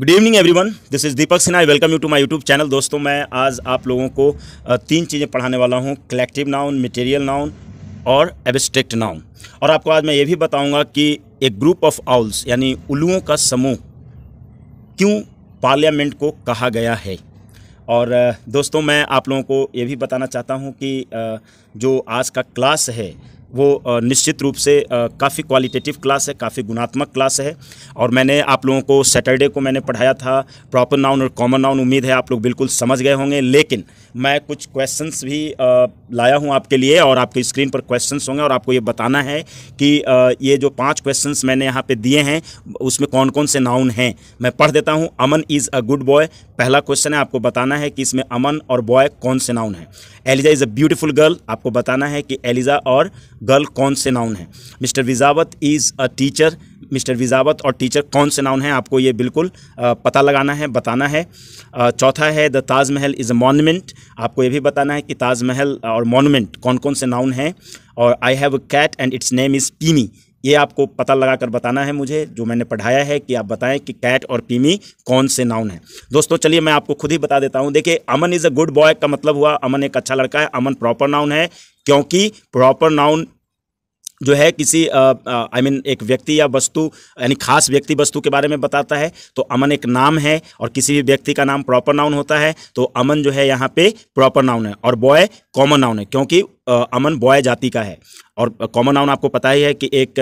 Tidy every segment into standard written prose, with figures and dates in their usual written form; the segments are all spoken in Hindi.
Good evening everyone, this is Deepak Sinha. I welcome you to my YouTube channel. दोस्तों, मैं आज आप लोगों को तीन चीज़ें पढ़ाने वाला हूं, कलेक्टिव नाउन, मटेरियल नाउन और एब्स्ट्रैक्ट नाउन। और आपको आज मैं ये भी बताऊंगा कि एक ग्रुप ऑफ आउल्स यानी उल्लुओं का समूह क्यों पार्लियामेंट को कहा गया है। और दोस्तों, मैं आप लोगों को ये भी बताना चाहता हूं कि जो आज का क्लास है वो निश्चित रूप से काफ़ी क्वालिटेटिव क्लास है, काफ़ी गुणात्मक क्लास है। और मैंने आप लोगों को सैटरडे को मैंने पढ़ाया था प्रॉपर नाउन और कॉमन नाउन। उम्मीद है आप लोग बिल्कुल समझ गए होंगे, लेकिन मैं कुछ क्वेश्चंस भी लाया हूं आपके लिए और आपके स्क्रीन पर क्वेश्चंस होंगे और आपको ये बताना है कि ये जो 5 क्वेश्चंस मैंने यहाँ पे दिए हैं उसमें कौन कौन से नाउन हैं। मैं पढ़ देता हूँ। अमन इज़ अ गुड बॉय, पहला क्वेश्चन है, आपको बताना है कि इसमें अमन और बॉय कौन से नाउन हैं। Eliza is a beautiful girl, आपको बताना है कि एलिजा और गर्ल कौन से नाउन हैं। Mister Vijawat is a teacher, mister Vijawat और टीचर कौन से नाउन हैं, आपको ये बिल्कुल पता लगाना है, बताना है। चौथा है the Taj Mahal is a monument, आपको ये भी बताना है कि ताजमहल और मॉन्यूमेंट कौन कौन से नाउन हैं। और I have a cat and its name is Pimi, ये आपको पता लगाकर बताना है मुझे, जो मैंने पढ़ाया है कि आप बताएं कि कैट और पीमी कौन से नाउन हैं। दोस्तों चलिए मैं आपको खुद ही बता देता हूं। देखिए, अमन इज़ अ गुड बॉय का मतलब हुआ अमन एक अच्छा लड़का है। अमन प्रॉपर नाउन है, क्योंकि प्रॉपर नाउन जो है किसी एक व्यक्ति या वस्तु यानी खास व्यक्ति वस्तु के बारे में बताता है। तो अमन एक नाम है और किसी भी व्यक्ति का नाम प्रॉपर नाउन होता है, तो अमन जो है यहाँ पे प्रॉपर नाउन है। और बॉय कॉमन नाउन है, क्योंकि अमन बॉय जाति का है। और कॉमन नाउन आपको पता ही है कि एक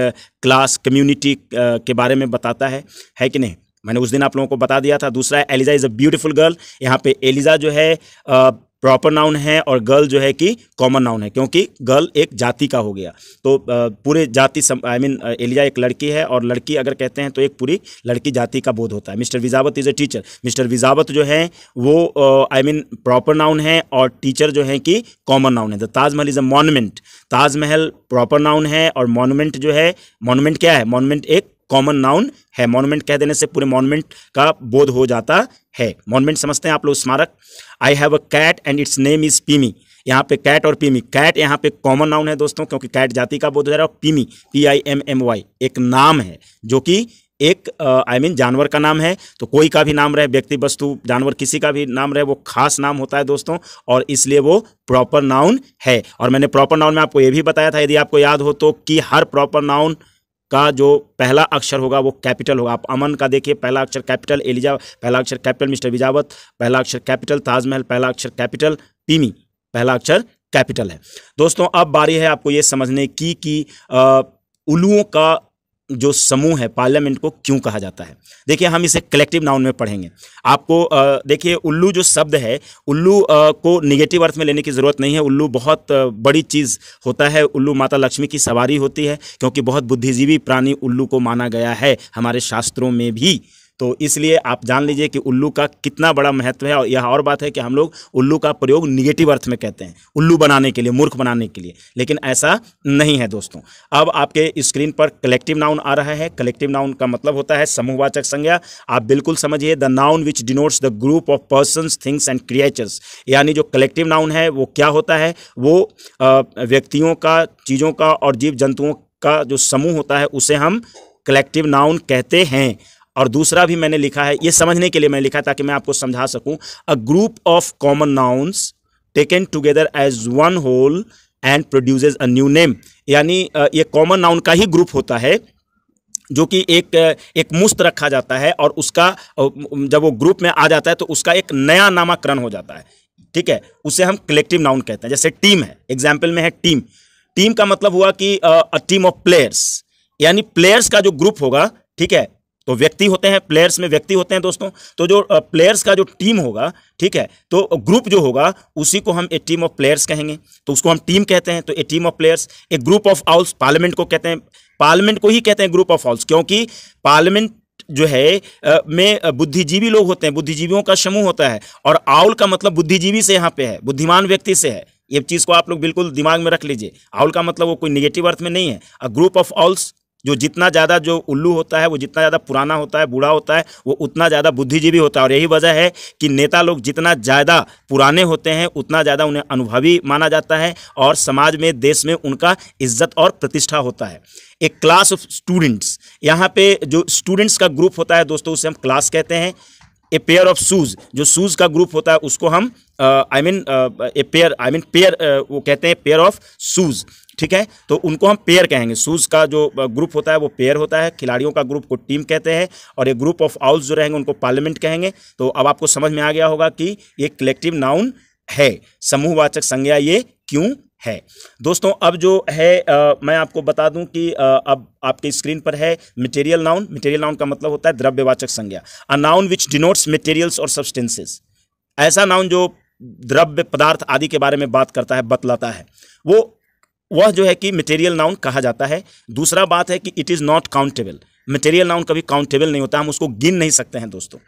क्लास कम्युनिटी के बारे में बताता है कि नहीं, मैंने उस दिन आप लोगों को बता दिया था। दूसरा है Eliza is a beautiful girl, यहाँ पे एलिजा जो है प्रॉपर नाउन है और गर्ल जो है कि कॉमन नाउन है, क्योंकि गर्ल एक जाति का हो गया। तो पूरे जाति एलिजा एक लड़की है और लड़की अगर कहते हैं तो एक पूरी लड़की जाति का बोध होता है। Mister Vijawat is a teacher, mister Vijawat जो है वो प्रॉपर नाउन है और टीचर जो है कि कॉमन नाउन है। The Taj Mahal is a monument, Taj Mahal proper noun है और मॉन्यूमेंट जो है, मॉन्यूमेंट क्या है, मॉन्यूमेंट एक कॉमन नाउन है। मॉन्यूमेंट कह देने से पूरे मॉन्यूमेंट का बोध हो जाता है। मॉन्यूमेंट समझते हैं आप लोग, स्मारक। I have a cat and its name is Pimi, यहाँ पे कैट और पीमी, कैट यहाँ पे कॉमन नाउन है दोस्तों, क्योंकि कैट जाति का बोध हो रहा है। और पीमी PIMMY एक नाम है, जो कि एक जानवर का नाम है। तो कोई का भी नाम रहे, व्यक्ति वस्तु जानवर किसी का भी नाम रहे, वो खास नाम होता है दोस्तों, और इसलिए वो प्रॉपर नाउन है। और मैंने प्रॉपर नाउन में आपको ये भी बताया था, यदि आपको याद हो तो, कि हर प्रॉपर नाउन का जो पहला अक्षर होगा वो कैपिटल होगा। आप अमन का देखिए, पहला अक्षर कैपिटल, एलिजा पहला अक्षर कैपिटल, मिस्टर विजावत पहला अक्षर कैपिटल, ताजमहल पहला अक्षर कैपिटल, पीमी पहला अक्षर कैपिटल है। दोस्तों, अब बारी है आपको ये समझने की कि उल्लुओं का जो समूह है पार्लियामेंट को क्यों कहा जाता है। देखिए, हम इसे कलेक्टिव नाउन में पढ़ेंगे। आपको देखिए, उल्लू जो शब्द है, उल्लू को निगेटिव अर्थ में लेने की ज़रूरत नहीं है। उल्लू बहुत बड़ी चीज़ होता है। उल्लू माता लक्ष्मी की सवारी होती है, क्योंकि बहुत बुद्धिजीवी प्राणी उल्लू को माना गया है हमारे शास्त्रों में भी। तो इसलिए आप जान लीजिए कि उल्लू का कितना बड़ा महत्व है। और यह और बात है कि हम लोग उल्लू का प्रयोग निगेटिव अर्थ में कहते हैं, उल्लू बनाने के लिए, मूर्ख बनाने के लिए, लेकिन ऐसा नहीं है दोस्तों। अब आपके स्क्रीन पर कलेक्टिव नाउन आ रहा है। कलेक्टिव नाउन का मतलब होता है समूहवाचक संज्ञा। आप बिल्कुल समझिए, the noun which denotes the group of persons, things and creatures. यानी जो कलेक्टिव नाउन है वो क्या होता है, वो व्यक्तियों का, चीज़ों का और जीव जंतुओं का जो समूह होता है उसे हम कलेक्टिव नाउन कहते हैं। और दूसरा भी मैंने लिखा है, ये समझने के लिए मैंने लिखा ताकि मैं आपको समझा सकूं। A group of common nouns taken together as one whole and produces a new name. यानी ये कॉमन नाउन का ही ग्रुप होता है, जो कि एक मुश्त रखा जाता है और उसका जब वो ग्रुप में आ जाता है तो उसका एक नया नामकरण हो जाता है। ठीक है, उसे हम कलेक्टिव नाउन कहते हैं। जैसे टीम है, एग्जाम्पल में है टीम। टीम का मतलब हुआ कि अ टीम ऑफ प्लेयर्स, यानी प्लेयर्स का जो ग्रुप होगा। ठीक है, तो व्यक्ति होते हैं, प्लेयर्स में व्यक्ति होते हैं दोस्तों। तो जो प्लेयर्स का जो टीम होगा, ठीक है, तो ग्रुप जो होगा उसी को हम ए टीम ऑफ प्लेयर्स कहेंगे, तो उसको हम टीम कहते हैं। तो a team of players. A group of owls, parliament को कहते हैं, पार्लियामेंट को ही कहते हैं ग्रुप ऑफ आउल्स, क्योंकि पार्लियामेंट जो है में बुद्धिजीवी लोग होते हैं, बुद्धिजीवियों का समूह होता है। और आउल का मतलब बुद्धिजीवी से यहाँ पे है, बुद्धिमान व्यक्ति से है। ये चीज़ को आप लोग बिल्कुल दिमाग में रख लीजिए। आउल का मतलब वो कोई निगेटिव अर्थ में नहीं है। अ ग्रुप ऑफ आउल्स जो जितना ज़्यादा जो उल्लू होता है, वो जितना ज़्यादा पुराना होता है, बूढ़ा होता है, वो उतना ज़्यादा बुद्धिजीवी होता है। और यही वजह है कि नेता लोग जितना ज़्यादा पुराने होते हैं उतना ज़्यादा उन्हें अनुभवी माना जाता है और समाज में, देश में उनका इज्जत और प्रतिष्ठा होता है। एक क्लास ऑफ स्टूडेंट्स, यहाँ पे जो स्टूडेंट्स का ग्रुप होता है दोस्तों, उसे हम क्लास कहते हैं। ए पेयर ऑफ शूज़, जो शूज़ का ग्रुप होता है उसको हम पेयर वो कहते हैं, पेयर ऑफ शूज़, ठीक है। तो उनको हम पेयर कहेंगे। शूज़ का जो ग्रुप होता है वो पेयर होता है। खिलाड़ियों का ग्रुप को टीम कहते हैं और एक ग्रुप ऑफ आउल्स जो रहेंगे उनको पार्लियामेंट कहेंगे। तो अब आपको समझ में आ गया होगा कि ये कलेक्टिव नाउन है, समूहवाचक संज्ञा ये क्यों है। दोस्तों अब जो है मैं आपको बता दूं कि अब आपके स्क्रीन पर है मटेरियल नाउन। मटेरियल नाउन का मतलब होता है द्रव्यवाचक संज्ञा। A noun which denotes materials और सब्सटेंसेस, ऐसा नाउन जो द्रव्य पदार्थ आदि के बारे में बात करता है, बतलाता है, वह जो है कि मटेरियल नाउन कहा जाता है। दूसरा बात है कि it is not countable. Material noun कभी काउंटेबल नहीं होता, हम उसको गिन नहीं सकते हैं दोस्तों।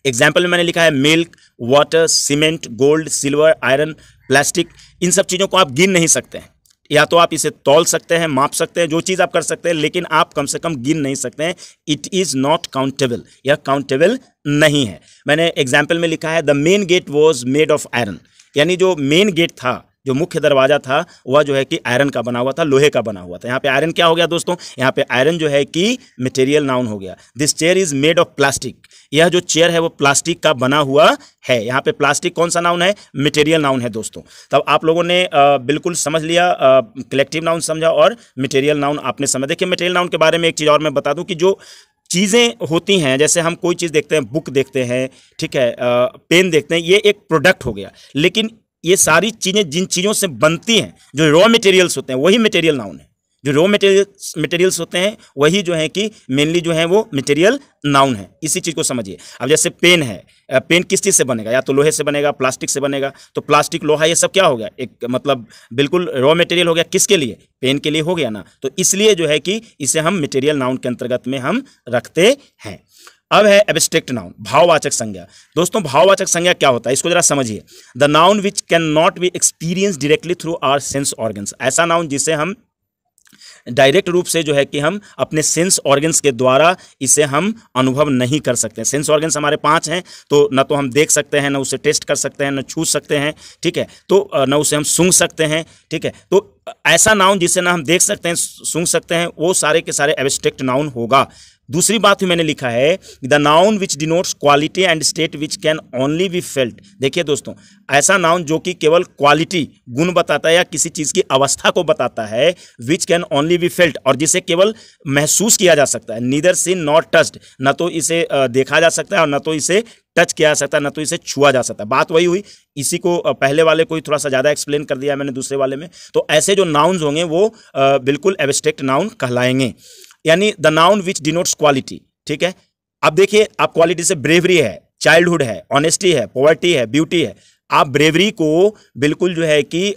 एग्जाम्पल में मैंने लिखा है milk, water, cement, gold, silver, iron, plastic. इन सब चीज़ों को आप गिन नहीं सकते हैं। या तो आप इसे तौल सकते हैं, माप सकते हैं, जो चीज़ आप कर सकते हैं, लेकिन आप कम से कम गिन नहीं सकते हैं। इट इज़ नॉट काउंटेबल, यह काउंटेबल नहीं है। मैंने एग्जाम्पल में लिखा है the main gate was made of iron, यानी जो मेन गेट था, जो मुख्य दरवाजा था, वह जो है कि आयरन का बना हुआ था, लोहे का बना हुआ था। यहाँ पे आयरन क्या हो गया दोस्तों, यहाँ पे आयरन जो है कि मटेरियल नाउन हो गया। This chair is made of plastic, यह जो चेयर है वो प्लास्टिक का बना हुआ है। यहाँ पे प्लास्टिक कौन सा नाउन है, मटेरियल नाउन है दोस्तों। तब आप लोगों ने बिल्कुल समझ लिया, कलेक्टिव नाउन समझा और मटेरियल नाउन आपने समझ। देखिए मटेरियल नाउन के बारे में एक चीज़ और मैं बता दूं कि जो चीज़ें होती हैं, जैसे हम कोई चीज़ देखते हैं, बुक देखते हैं, ठीक है, पेन देखते हैं, ये एक प्रोडक्ट हो गया। लेकिन ये सारी चीज़ें जिन चीज़ों से बनती हैं, जो रॉ मटेरियल्स होते हैं, वही मटेरियल नाउन है। जो रॉ मटेरियल्स होते हैं वही जो है कि मेनली जो है वो मटेरियल नाउन है। इसी चीज़ को समझिए। अब जैसे पेन है, पेन किस चीज़ से बनेगा, या तो लोहे से बनेगा, प्लास्टिक से बनेगा। तो प्लास्टिक, लोहा, ये सब क्या हो गया, एक मतलब बिल्कुल रॉ मटेरियल हो गया। किसके लिए, पेन के लिए हो गया ना। तो इसलिए जो है कि इसे हम मटेरियल नाउन के अंतर्गत में हम रखते हैं। अब है एब्स्ट्रैक्ट नाउन, भाववाचक संज्ञा। दोस्तों भाववाचक संज्ञा क्या होता है, इसको जरा समझिए। The noun which can not be experience directly through our sense organs, ऐसा नाउन जिसे हम डायरेक्ट रूप से जो है कि हम अपने सेंस ऑर्गन्स के द्वारा इसे हम अनुभव नहीं कर सकते। सेंस ऑर्गन्स हमारे 5 हैं, तो ना तो हम देख सकते हैं, ना उसे टेस्ट कर सकते हैं, ना छू सकते हैं, ठीक है, तो ना उसे हम सूंघ सकते हैं, ठीक है। तो ऐसा नाउन जिसे ना हम देख सकते हैं, सूंघ सकते हैं, वो सारे के सारे एब्स्ट्रैक्ट नाउन होगा। दूसरी बात भी मैंने लिखा है, the noun which denotes quality and state which can only be felt. देखिए दोस्तों, ऐसा नाउन जो कि केवल क्वालिटी, गुण बताता है या किसी चीज़ की अवस्था को बताता है, विच कैन ओनली बी फेल्ट, और जिसे केवल महसूस किया जा सकता है। नीदर सीन नॉट टच्ड, ना तो इसे देखा जा सकता है और ना तो इसे टच किया जा सकता है, ना तो इसे छुआ जा सकता है। बात वही हुई, इसी को पहले वाले को ही थोड़ा सा ज़्यादा एक्सप्लेन कर दिया मैंने दूसरे वाले में। तो ऐसे जो नाउन्स होंगे वो बिल्कुल एब्स्ट्रैक्ट नाउन कहलाएंगे, यानी the noun which denotes quality, ठीक है। अब देखिए, आप क्वालिटी से ब्रेवरी है, चाइल्डहुड है, ऑनेस्टी है, पॉवर्टी है, ब्यूटी है। आप ब्रेवरी को बिल्कुल जो है कि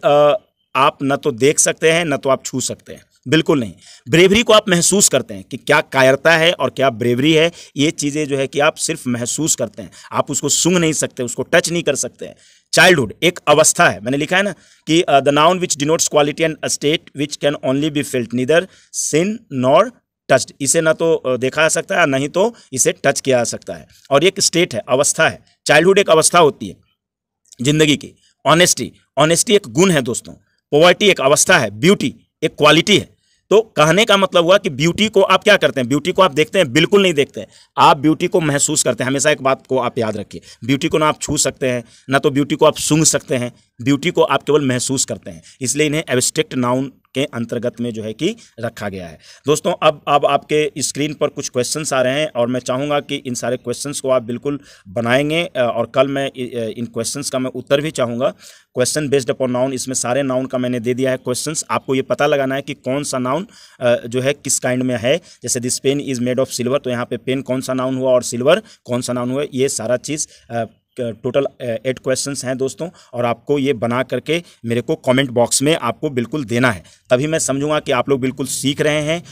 आप न तो देख सकते हैं, न तो आप छू सकते हैं, बिल्कुल नहीं। ब्रेवरी को आप महसूस करते हैं कि क्या कायरता है और क्या ब्रेवरी है। ये चीज़ें जो है कि आप सिर्फ महसूस करते हैं, आप उसको सूंघ नहीं सकते, उसको टच नहीं कर सकते हैं। चाइल्डहुड एक अवस्था है, मैंने लिखा है ना कि the noun which denotes quality and state which can only be felt neither seen nor touched, इसे ना तो देखा जा सकता है, नहीं तो इसे टच किया जा सकता है। और एक स्टेट है, अवस्था है। चाइल्डहुड एक अवस्था होती है जिंदगी की। ऑनेस्टी एक गुण है दोस्तों। पॉवर्टी एक अवस्था है। ब्यूटी एक क्वालिटी है। तो कहने का मतलब हुआ कि ब्यूटी को आप क्या करते हैं, ब्यूटी को आप देखते हैं, बिल्कुल नहीं देखते हैं। आप ब्यूटी को महसूस करते हैं। हमेशा एक बात को आप याद रखिए, ब्यूटी को ना आप छू सकते हैं, ना तो ब्यूटी को आप सूंघ सकते हैं, ब्यूटी को आप केवल महसूस करते हैं। इसलिए इन्हें एब्स्ट्रैक्ट नाउन के अंतर्गत में जो है कि रखा गया है। दोस्तों अब आपके स्क्रीन पर कुछ क्वेश्चंस आ रहे हैं और मैं चाहूँगा कि इन सारे क्वेश्चंस को आप बिल्कुल बनाएंगे और कल मैं इन क्वेश्चंस का मैं उत्तर भी चाहूँगा। क्वेश्चन बेस्ड अपॉन नाउन, इसमें सारे नाउन का मैंने दे दिया है क्वेश्चंस। आपको ये पता लगाना है कि कौन सा नाउन जो है किस काइंड में है। जैसे this pen is made of silver, तो यहाँ पे पेन कौन सा नाउन हुआ और सिल्वर कौन सा नाउन हुआ। ये सारा चीज़ टोटल 8 क्वेश्चंस हैं दोस्तों, और आपको ये बना करके मेरे को कमेंट बॉक्स में आपको बिल्कुल देना है, तभी मैं समझूंगा कि आप लोग बिल्कुल सीख रहे हैं